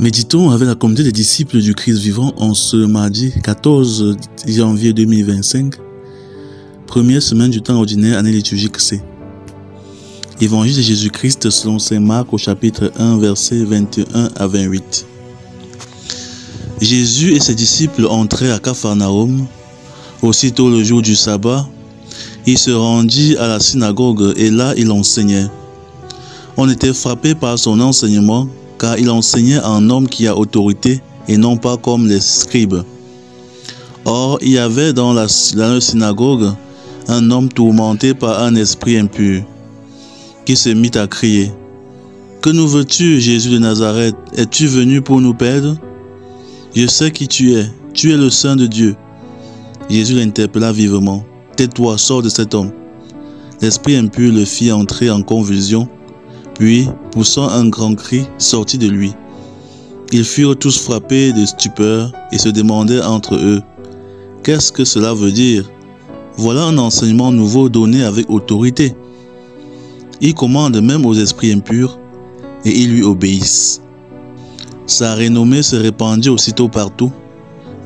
Méditons avec la communauté des disciples du Christ vivant en ce mardi 14 janvier 2025, première semaine du temps ordinaire, année liturgique C. Évangile de Jésus-Christ selon saint Marc au chapitre 1, versets 21 à 28. Jésus et ses disciples entrèrent à Capharnaüm. Aussitôt le jour du sabbat, il se rendit à la synagogue et là il enseignait. On était frappé par son enseignement, car il enseignait en homme qui a autorité et non pas comme les scribes. Or, il y avait dans la synagogue un homme tourmenté par un esprit impur, qui se mit à crier: « Que nous veux-tu, Jésus de Nazareth? Es-tu venu pour nous perdre? Je sais qui tu es le Saint de Dieu. » Jésus l'interpella vivement: « Tais-toi, sors de cet homme. » L'esprit impur le fit entrer en convulsion, puis, poussant un grand cri, sortit de lui. Ils furent tous frappés de stupeur et se demandaient entre eux: « Qu'est-ce que cela veut dire? Voilà un enseignement nouveau donné avec autorité. Il commande même aux esprits impurs et ils lui obéissent. » Sa renommée se répandit aussitôt partout,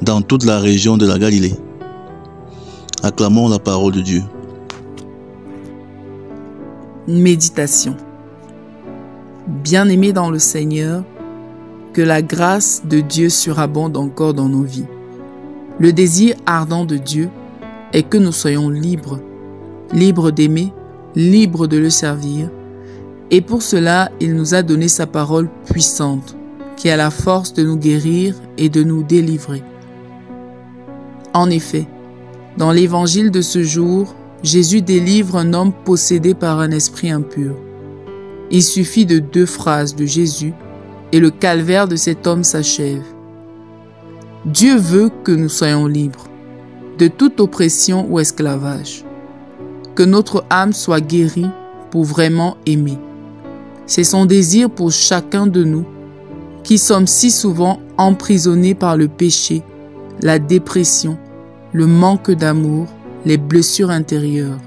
dans toute la région de la Galilée. Acclamons la parole de Dieu. Méditation. Bien-aimés dans le Seigneur, que la grâce de Dieu surabonde encore dans nos vies. Le désir ardent de Dieu est que nous soyons libres, libres d'aimer, libres de le servir, et pour cela, il nous a donné sa parole puissante, qui a la force de nous guérir et de nous délivrer. En effet, dans l'évangile de ce jour, Jésus délivre un homme possédé par un esprit impur. Il suffit de 2 phrases de Jésus et le calvaire de cet homme s'achève. Dieu veut que nous soyons libres de toute oppression ou esclavage, que notre âme soit guérie pour vraiment aimer. C'est son désir pour chacun de nous qui sommes si souvent emprisonnés par le péché, la dépression, le manque d'amour, les blessures intérieures.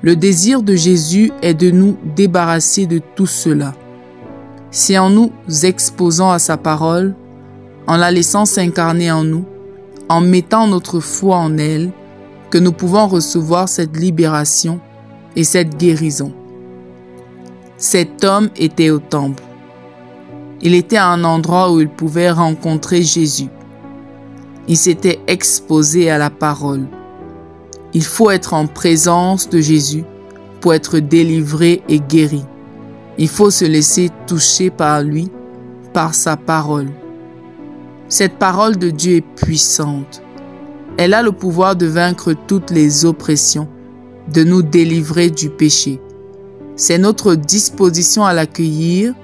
Le désir de Jésus est de nous débarrasser de tout cela. C'est en nous exposant à sa parole, en la laissant s'incarner en nous, en mettant notre foi en elle, que nous pouvons recevoir cette libération et cette guérison. Cet homme était au temple. Il était à un endroit où il pouvait rencontrer Jésus. Il s'était exposé à la parole. Il faut être en présence de Jésus pour être délivré et guéri. Il faut se laisser toucher par lui, par sa parole. Cette parole de Dieu est puissante. Elle a le pouvoir de vaincre toutes les oppressions, de nous délivrer du péché. C'est notre disposition à l'accueillir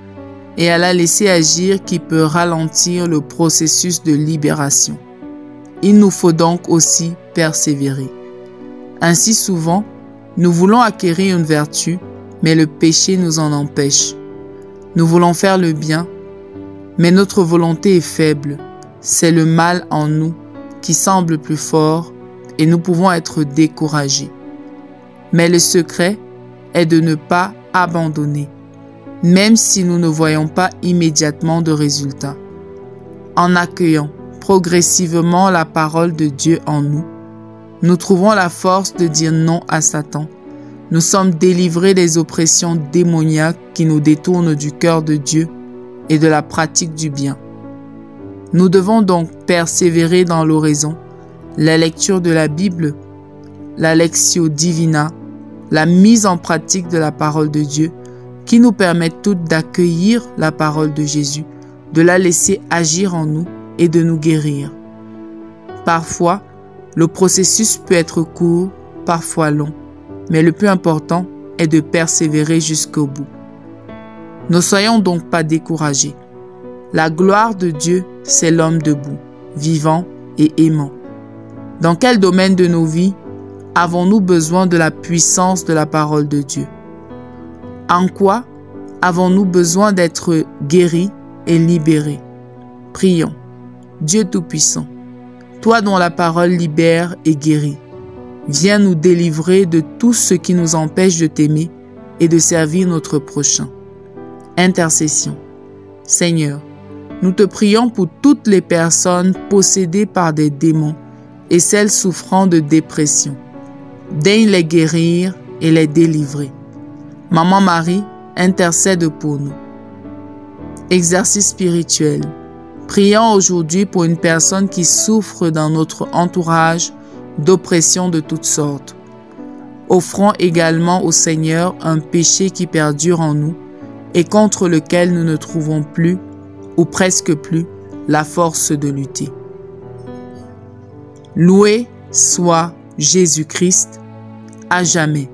et à la laisser agir qui peut ralentir le processus de libération. Il nous faut donc aussi persévérer. Ainsi souvent, nous voulons acquérir une vertu, mais le péché nous en empêche. Nous voulons faire le bien, mais notre volonté est faible. C'est le mal en nous qui semble plus fort et nous pouvons être découragés. Mais le secret est de ne pas abandonner, même si nous ne voyons pas immédiatement de résultats. En accueillant progressivement la parole de Dieu en nous, nous trouvons la force de dire non à Satan. Nous sommes délivrés des oppressions démoniaques qui nous détournent du cœur de Dieu et de la pratique du bien. Nous devons donc persévérer dans l'oraison, la lecture de la Bible, la lectio divina, la mise en pratique de la parole de Dieu qui nous permettent toutes d'accueillir la parole de Jésus, de la laisser agir en nous et de nous guérir. Parfois, le processus peut être court, parfois long, mais le plus important est de persévérer jusqu'au bout. Ne soyons donc pas découragés. La gloire de Dieu, c'est l'homme debout, vivant et aimant. Dans quel domaine de nos vies avons-nous besoin de la puissance de la parole de Dieu? En quoi avons-nous besoin d'être guéris et libérés? Prions. Dieu Tout-Puissant, toi dont la parole libère et guérit, viens nous délivrer de tout ce qui nous empêche de t'aimer et de servir notre prochain. Intercession. Seigneur, Nous te prions pour toutes les personnes possédées par des démons et celles souffrant de dépression. Daigne les guérir et les délivrer. Maman Marie, intercède pour nous. Exercice spirituel. Prions aujourd'hui pour une personne qui souffre dans notre entourage d'oppression de toutes sortes. Offrons également au Seigneur un péché qui perdure en nous et contre lequel nous ne trouvons plus, ou presque plus, la force de lutter. Loué soit Jésus-Christ, à jamais.